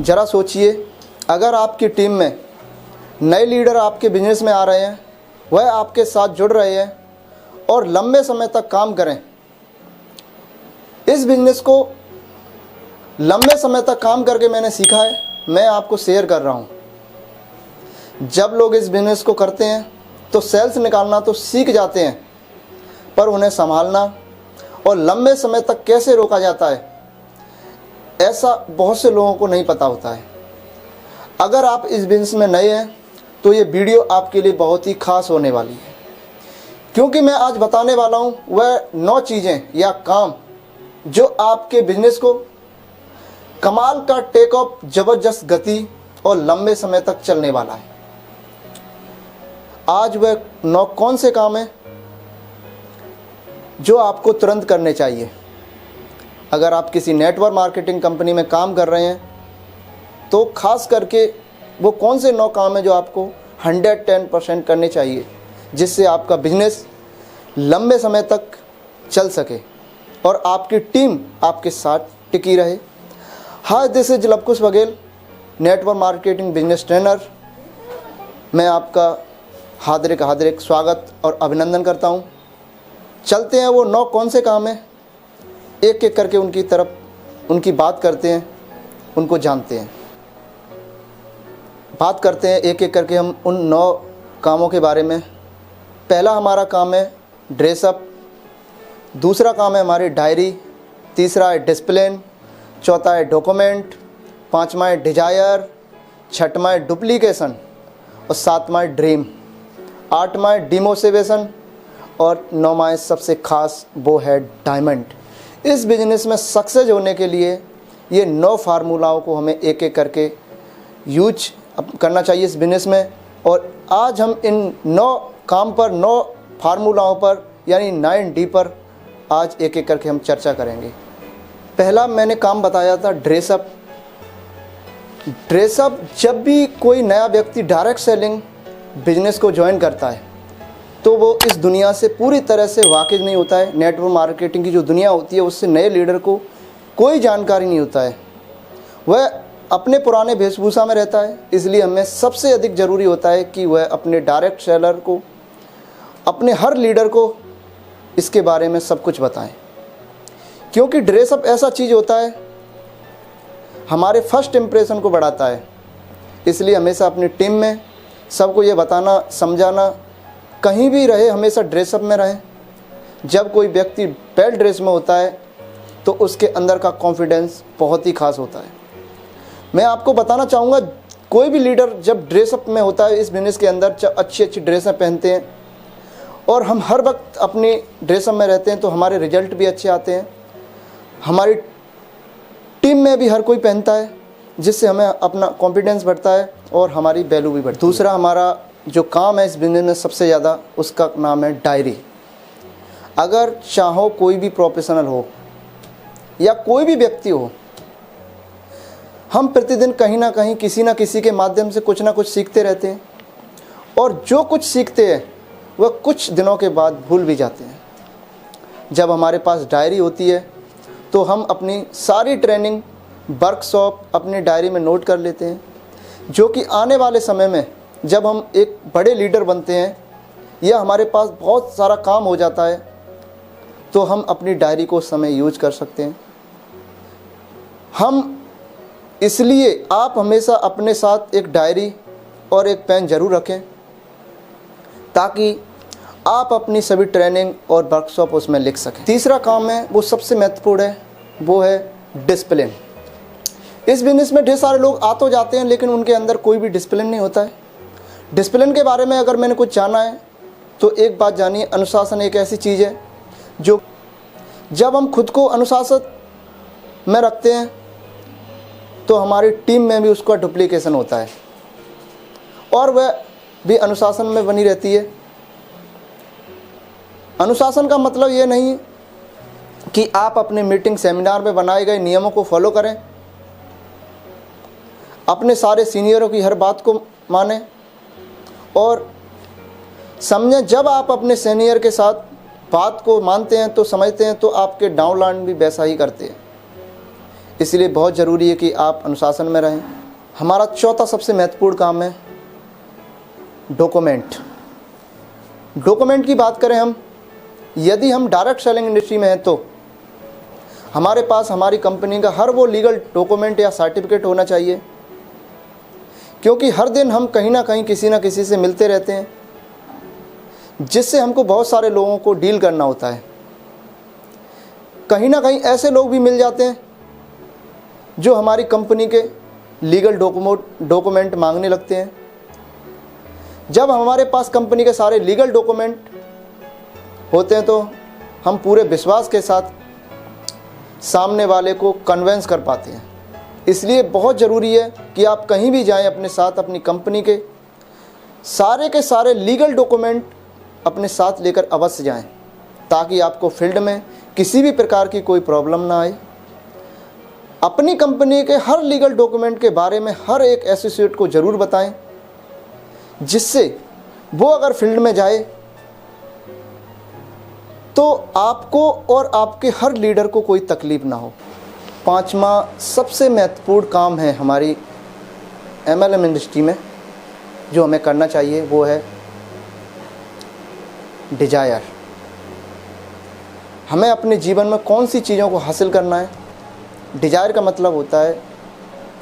ज़रा सोचिए, अगर आपकी टीम में नए लीडर आपके बिजनेस में आ रहे हैं, वह आपके साथ जुड़ रहे हैं और लंबे समय तक काम करें। इस बिजनेस को लंबे समय तक काम करके मैंने सीखा है, मैं आपको शेयर कर रहा हूँ। जब लोग इस बिजनेस को करते हैं तो सेल्स निकालना तो सीख जाते हैं, पर उन्हें संभालना और लंबे समय तक कैसे रोका जाता है, ऐसा बहुत से लोगों को नहीं पता होता है। अगर आप इस बिजनेस में नए हैं तो ये वीडियो आपके लिए बहुत ही खास होने वाली है, क्योंकि मैं आज बताने वाला हूँ वह 9 चीज़ें या काम जो आपके बिजनेस को कमाल का टेक ऑफ, ज़बरदस्त गति और लंबे समय तक चलने वाला है। आज वह 9 कौन से काम हैं जो आपको तुरंत करने चाहिए। अगर आप किसी नेटवर्क मार्केटिंग कंपनी में काम कर रहे हैं तो खास करके वो कौन से 9 काम हैं जो आपको 110% करने चाहिए, जिससे आपका बिजनेस लंबे समय तक चल सके और आपकी टीम आपके साथ टिकी रहे। Hi, this is Lavkush Baghel, network marketing business trainer. मैं आपका हार्दिक स्वागत और अभिनंदन करता हूं। चलते हैं वो 9 कौन से काम हैं, एक एक करके उनकी बात करते हैं, उनको जानते हैं, बात करते हैं एक एक करके हम उन 9 कामों के बारे में। पहला हमारा काम है ड्रेसअप, दूसरा काम है हमारी डायरी, तीसरा है डिसिप्लिन, चौथा है डॉक्यूमेंट, पांचवा है डिजायर, छठवां है डुप्लीकेशन और सातवां है ड्रीम, आठवां है डिमोटिवेशन और 9वां है सबसे खास, वो है डायमंड। इस बिजनेस में सक्सेस होने के लिए ये 9 फार्मूलाओं को हमें एक एक करके यूज करना चाहिए इस बिजनेस में। और आज हम इन 9 काम पर, 9 फार्मूलाओं पर यानी 9D पर आज एक एक करके हम चर्चा करेंगे। पहला मैंने काम बताया था ड्रेसअप। ड्रेसअप, जब भी कोई नया व्यक्ति डायरेक्ट सेलिंग बिजनेस को ज्वाइन करता है तो वो इस दुनिया से पूरी तरह से वाकिफ़ नहीं होता है। नेटवर्क मार्केटिंग की जो दुनिया होती है उससे नए लीडर को कोई जानकारी नहीं होता है, वह अपने पुराने वेशभूषा में रहता है। इसलिए हमें सबसे अधिक ज़रूरी होता है कि वह अपने डायरेक्ट सेलर को, अपने हर लीडर को इसके बारे में सब कुछ बताएं, क्योंकि ड्रेसअप ऐसा चीज़ होता है हमारे फर्स्ट इम्प्रेशन को बढ़ाता है। इसलिए हमेशा अपनी टीम में सबको ये बताना, समझाना, कहीं भी रहे हमेशा ड्रेसअप में रहें। जब कोई व्यक्ति वेल ड्रेस में होता है तो उसके अंदर का कॉन्फिडेंस बहुत ही खास होता है। मैं आपको बताना चाहूँगा, कोई भी लीडर जब ड्रेसअप में होता है इस बिजनेस के अंदर, जब अच्छी अच्छी ड्रेसें पहनते हैं और हम हर वक्त अपनी ड्रेसअप में रहते हैं तो हमारे रिजल्ट भी अच्छे आते हैं। हमारी टीम में भी हर कोई पहनता है, जिससे हमें अपना कॉन्फिडेंस बढ़ता है और हमारी वैल्यू भी बढ़ती है। दूसरा हमारा जो काम है इस बिजनेस में सबसे ज़्यादा, उसका नाम है डायरी। अगर चाहो कोई भी प्रोफेशनल हो या कोई भी व्यक्ति हो, हम प्रतिदिन कहीं ना कहीं किसी ना किसी के माध्यम से कुछ ना कुछ सीखते रहते हैं और जो कुछ सीखते हैं वह कुछ दिनों के बाद भूल भी जाते हैं। जब हमारे पास डायरी होती है तो हम अपनी सारी ट्रेनिंग, वर्कशॉप अपनी डायरी में नोट कर लेते हैं, जो कि आने वाले समय में जब हम एक बड़े लीडर बनते हैं या हमारे पास बहुत सारा काम हो जाता है तो हम अपनी डायरी को उस समय यूज कर सकते हैं। इसलिए आप हमेशा अपने साथ एक डायरी और एक पेन ज़रूर रखें, ताकि आप अपनी सभी ट्रेनिंग और वर्कशॉप उसमें लिख सकें। तीसरा काम है, वो सबसे महत्वपूर्ण है, वो है डिसिप्लिन। इस बिजनेस में ढेर सारे लोग आ तो जाते हैं लेकिन उनके अंदर कोई भी डिसिप्लिन नहीं होता है। डिसिप्लिन के बारे में अगर मैंने कुछ जाना है तो एक बात जानिए, अनुशासन एक ऐसी चीज़ है जो जब हम खुद को अनुशासन में रखते हैं तो हमारी टीम में भी उसका डुप्लीकेशन होता है और वह भी अनुशासन में बनी रहती है। अनुशासन का मतलब ये नहीं कि आप अपने मीटिंग, सेमिनार में बनाए गए नियमों को फॉलो करें, अपने सारे सीनियरों की हर बात को मानें और समझें। जब आप अपने सीनियर के साथ बात को मानते हैं तो समझते हैं तो आपके डाउनलाइन भी वैसा ही करते हैं। इसलिए बहुत ज़रूरी है कि आप अनुशासन में रहें। हमारा चौथा सबसे महत्वपूर्ण काम है डॉक्यूमेंट। डॉक्यूमेंट की बात करें हम, यदि हम डायरेक्ट सेलिंग इंडस्ट्री में हैं तो हमारे पास हमारी कंपनी का हर वो लीगल डॉक्यूमेंट या सर्टिफिकेट होना चाहिए, क्योंकि हर दिन हम कहीं ना कहीं किसी ना किसी से मिलते रहते हैं, जिससे हमको बहुत सारे लोगों को डील करना होता है। कहीं ना कहीं ऐसे लोग भी मिल जाते हैं जो हमारी कंपनी के लीगल डॉक्यूमेंट मांगने लगते हैं। जब हमारे पास कंपनी के सारे लीगल डॉक्यूमेंट होते हैं तो हम पूरे विश्वास के साथ सामने वाले को कन्विंस कर पाते हैं। इसलिए बहुत ज़रूरी है कि आप कहीं भी जाएं, अपने साथ अपनी कंपनी के सारे लीगल डॉक्यूमेंट अपने साथ लेकर अवश्य जाएं, ताकि आपको फील्ड में किसी भी प्रकार की कोई प्रॉब्लम ना आए। अपनी कंपनी के हर लीगल डॉक्यूमेंट के बारे में हर एक एसोसिएट को ज़रूर बताएं, जिससे वो अगर फील्ड में जाए तो आपको और आपके हर लीडर को कोई तकलीफ ना हो। पांचवा सबसे महत्वपूर्ण काम है हमारी MLM इंडस्ट्री में जो हमें करना चाहिए, वो है डिजायर। हमें अपने जीवन में कौन सी चीज़ों को हासिल करना है। डिजायर का मतलब होता है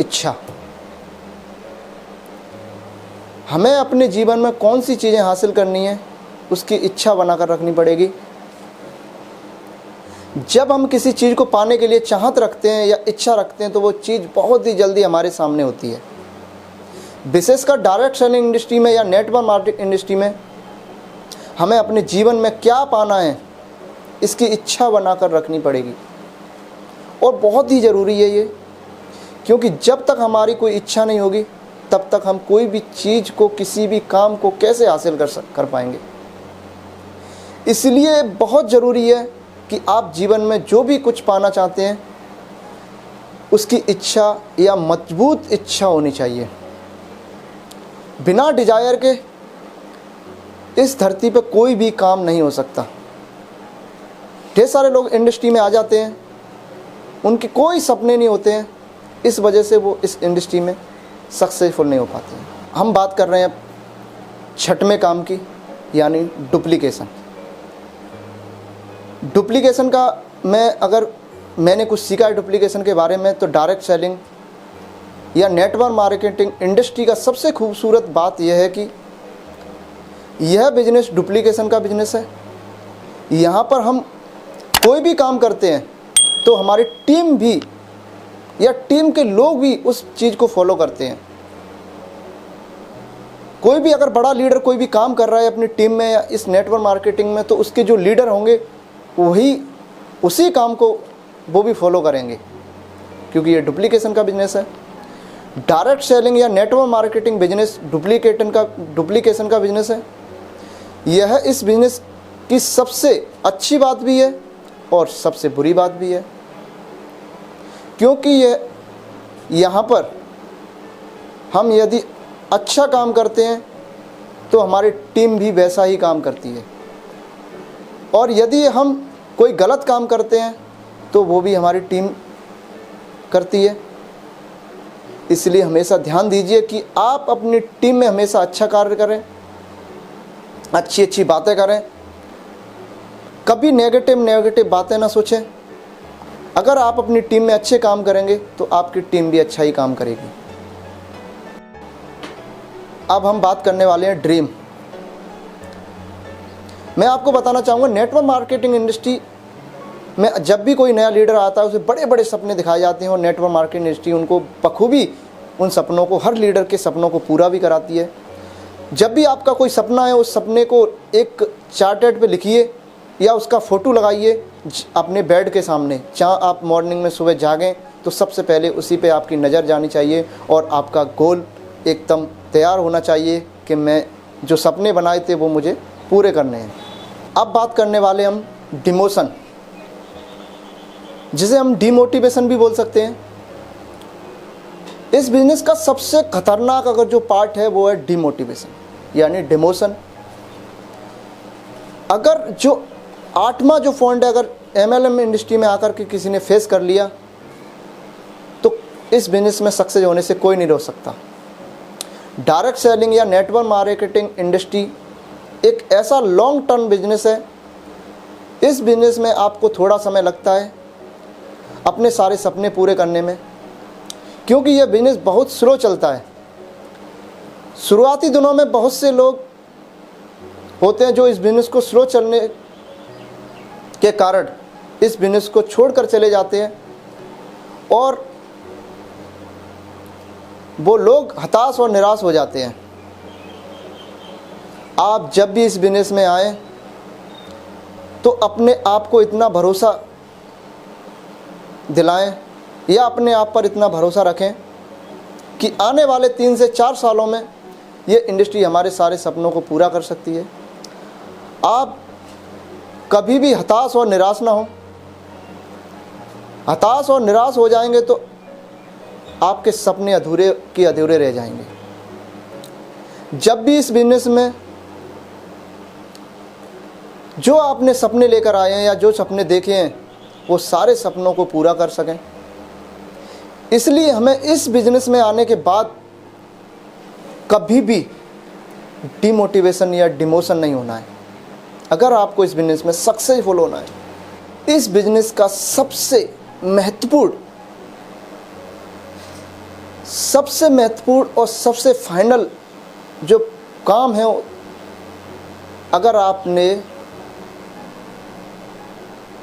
इच्छा। हमें अपने जीवन में कौन सी चीज़ें हासिल करनी है उसकी इच्छा बनाकर रखनी पड़ेगी। जब हम किसी चीज़ को पाने के लिए चाहत रखते हैं या इच्छा रखते हैं तो वो चीज़ बहुत ही जल्दी हमारे सामने होती है। विशेषकर डायरेक्ट सेलिंग इंडस्ट्री में या नेटवर्क मार्केटिंग इंडस्ट्री में हमें अपने जीवन में क्या पाना है इसकी इच्छा बनाकर रखनी पड़ेगी, और बहुत ही ज़रूरी है ये, क्योंकि जब तक हमारी कोई इच्छा नहीं होगी तब तक हम कोई भी चीज़ को, किसी भी काम को कैसे हासिल कर पाएंगे। इसलिए बहुत ज़रूरी है कि आप जीवन में जो भी कुछ पाना चाहते हैं उसकी इच्छा या मजबूत इच्छा होनी चाहिए। बिना डिजायर के इस धरती पर कोई भी काम नहीं हो सकता। ढेर सारे लोग इंडस्ट्री में आ जाते हैं, उनके कोई सपने नहीं होते हैं, इस वजह से वो इस इंडस्ट्री में सक्सेसफुल नहीं हो पाते हैं। हम बात कर रहे हैं छठवें काम की, यानी डुप्लीकेशन। डुप्लीकेशन का मैंने कुछ सीखा है डुप्लीकेशन के बारे में, तो डायरेक्ट सेलिंग या नेटवर्क मार्केटिंग इंडस्ट्री का सबसे खूबसूरत बात यह है कि यह बिजनेस डुप्लीकेशन का बिजनेस है। यहाँ पर हम कोई भी काम करते हैं तो हमारी टीम भी या टीम के लोग भी उस चीज़ को फॉलो करते हैं। कोई भी अगर बड़ा लीडर कोई भी काम कर रहा है अपनी टीम में या इस नेटवर्क मार्केटिंग में, तो उसके जो लीडर होंगे वही उसी काम को वो भी फॉलो करेंगे, क्योंकि ये डुप्लीकेशन का बिजनेस है। डायरेक्ट सेलिंग या नेटवर्क मार्केटिंग बिजनेस डुप्लीकेशन का बिजनेस है। यह इस बिजनेस की सबसे अच्छी बात भी है और सबसे बुरी बात भी है, क्योंकि यहाँ पर हम यदि अच्छा काम करते हैं तो हमारी टीम भी वैसा ही काम करती है, और यदि हम कोई गलत काम करते हैं तो वो भी हमारी टीम करती है। इसलिए हमेशा ध्यान दीजिए कि आप अपनी टीम में हमेशा अच्छा कार्य करें, अच्छी बातें करें, कभी नेगेटिव बातें ना सोचें। अगर आप अपनी टीम में अच्छे काम करेंगे तो आपकी टीम भी अच्छा ही काम करेगी। अब हम बात करने वाले हैं ड्रीम। मैं आपको बताना चाहूँगा, नेटवर्क मार्केटिंग इंडस्ट्री में जब भी कोई नया लीडर आता है उसे बड़े बड़े सपने दिखाए जाते हैं, और नेटवर्क मार्केटिंग इंडस्ट्री उनको बखूबी उन सपनों को, हर लीडर के सपनों को पूरा भी कराती है। जब भी आपका कोई सपना है उस सपने को एक चार्टेड पे लिखिए या उसका फ़ोटो लगाइए अपने बेड के सामने। जहाँ आप मॉर्निंग में सुबह जागें तो सबसे पहले उसी पे आपकी नज़र जानी चाहिए और आपका गोल एकदम तैयार होना चाहिए कि मैं जो सपने बनाए थे वो मुझे पूरे करने हैं। अब बात करने वाले हम डिमोशन, जिसे हम डिमोटिवेशन भी बोल सकते हैं। इस बिज़नेस का सबसे खतरनाक अगर जो पार्ट है वो है डिमोटिवेशन, यानी डिमोशन। अगर जो 8वां जो पॉइंट है, अगर MLM इंडस्ट्री में आकर के किसी ने फेस कर लिया इस बिज़नेस में सक्सेस होने से कोई नहीं रोक सकता। डायरेक्ट सेलिंग या नेटवर्क मार्केटिंग इंडस्ट्री एक ऐसा लॉन्ग टर्म बिजनेस है। इस बिज़नेस में आपको थोड़ा समय लगता है अपने सारे सपने पूरे करने में, क्योंकि यह बिज़नेस बहुत स्लो चलता है। शुरुआती दिनों में बहुत से लोग होते हैं जो इस बिज़नेस को स्लो चलने के कारण इस बिज़नेस को छोड़कर चले जाते हैं, और वो लोग हताश और निराश हो जाते हैं। आप जब भी इस बिज़नेस में आए तो अपने आप को इतना भरोसा दिलाएं या अपने आप पर इतना भरोसा रखें कि आने वाले 3 से 4 सालों में ये इंडस्ट्री हमारे सारे सपनों को पूरा कर सकती है। आप कभी भी हताश और निराश ना हो। हताश और निराश हो जाएंगे तो आपके सपने अधूरे के अधूरे रह जाएंगे। जब भी इस बिजनेस में जो आपने सपने लेकर आए हैं या जो सपने देखे हैं वो सारे सपनों को पूरा कर सकें, इसलिए हमें इस बिजनेस में आने के बाद कभी भी डिमोटिवेशन या डिमोशन नहीं होना है। अगर आपको इस बिजनेस में सक्सेसफुल होना है, इस बिजनेस का सबसे महत्वपूर्ण और सबसे फाइनल जो काम है, अगर आपने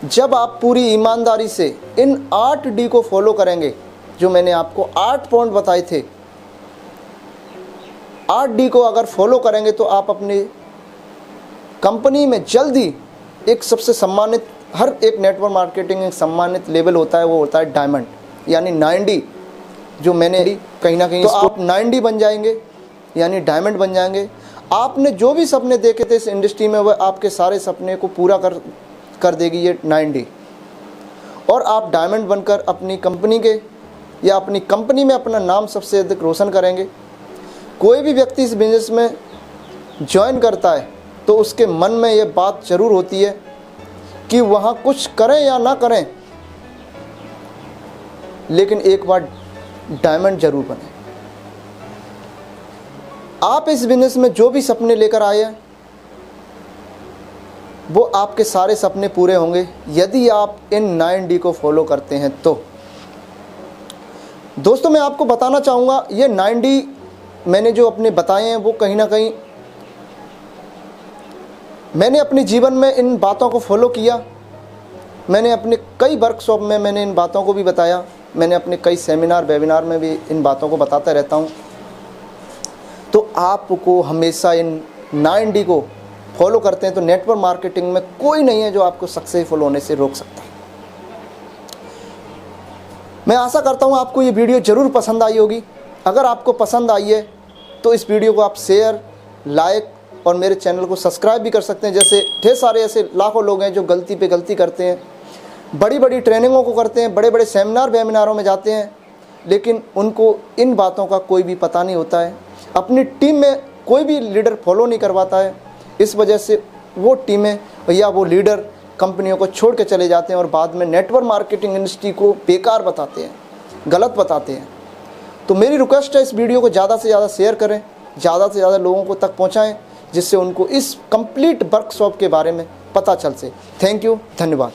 जब आप पूरी ईमानदारी से इन 8D को फॉलो करेंगे, जो मैंने आपको 8 पॉइंट बताए थे, 8D को अगर फॉलो करेंगे तो आप अपनी कंपनी में जल्दी एक सबसे सम्मानित, हर एक नेटवर्क मार्केटिंग एक सम्मानित लेवल होता है, वो होता है डायमंड, यानी 9D। जो मैंने कहीं ना कहीं तो आप 9D बन जाएंगे, यानी डायमंड बन जाएंगे। आपने जो भी सपने देखे थे इस इंडस्ट्री में, वह आपके सारे सपने को पूरा कर देगी ये 9D, और आप डायमंड बनकर अपनी कंपनी के या अपनी कंपनी में अपना नाम सबसे अधिक रोशन करेंगे। कोई भी व्यक्ति इस बिजनेस में ज्वाइन करता है तो उसके मन में ये बात ज़रूर होती है कि वहाँ कुछ करें या ना करें, लेकिन एक बार डायमंड जरूर बने। आप इस बिजनेस में जो भी सपने लेकर आए हैं वो आपके सारे सपने पूरे होंगे यदि आप इन 9D को फॉलो करते हैं तो। दोस्तों, मैं आपको बताना चाहूँगा, ये 9D मैंने जो अपने बताए हैं वो कहीं ना कहीं मैंने अपने जीवन में इन बातों को फॉलो किया। मैंने अपने कई वर्कशॉप में मैंने इन बातों को भी बताया। मैंने अपने कई सेमिनार वेबिनार में भी इन बातों को बताता रहता हूँ। तो आपको हमेशा इन 9D को फॉलो करते हैं तो नेटवर्क मार्केटिंग में कोई नहीं है जो आपको सक्सेसफुल होने से रोक सकता। मैं आशा करता हूँ आपको ये वीडियो ज़रूर पसंद आई होगी। अगर आपको पसंद आई है तो इस वीडियो को आप शेयर, लाइक और मेरे चैनल को सब्सक्राइब भी कर सकते हैं। जैसे ढेर सारे ऐसे लाखों लोग हैं जो गलती पे गलती करते हैं, बड़ी बड़ी ट्रेनिंगों को करते हैं, बड़े बड़े सेमिनार वेमिनारों में जाते हैं, लेकिन उनको इन बातों का कोई भी पता नहीं होता है। अपनी टीम में कोई भी लीडर फॉलो नहीं करवाता है। इस वजह से वो टीमें या वो लीडर कंपनियों को छोड़ के चले जाते हैं और बाद में नेटवर्क मार्केटिंग इंडस्ट्री को बेकार बताते हैं, गलत बताते हैं। तो मेरी रिक्वेस्ट है, इस वीडियो को ज़्यादा से ज़्यादा शेयर करें, ज़्यादा से ज़्यादा लोगों को तक पहुँचाएँ, जिससे उनको इस कंप्लीट वर्कशॉप के बारे में पता चल सके। थैंक यू, धन्यवाद।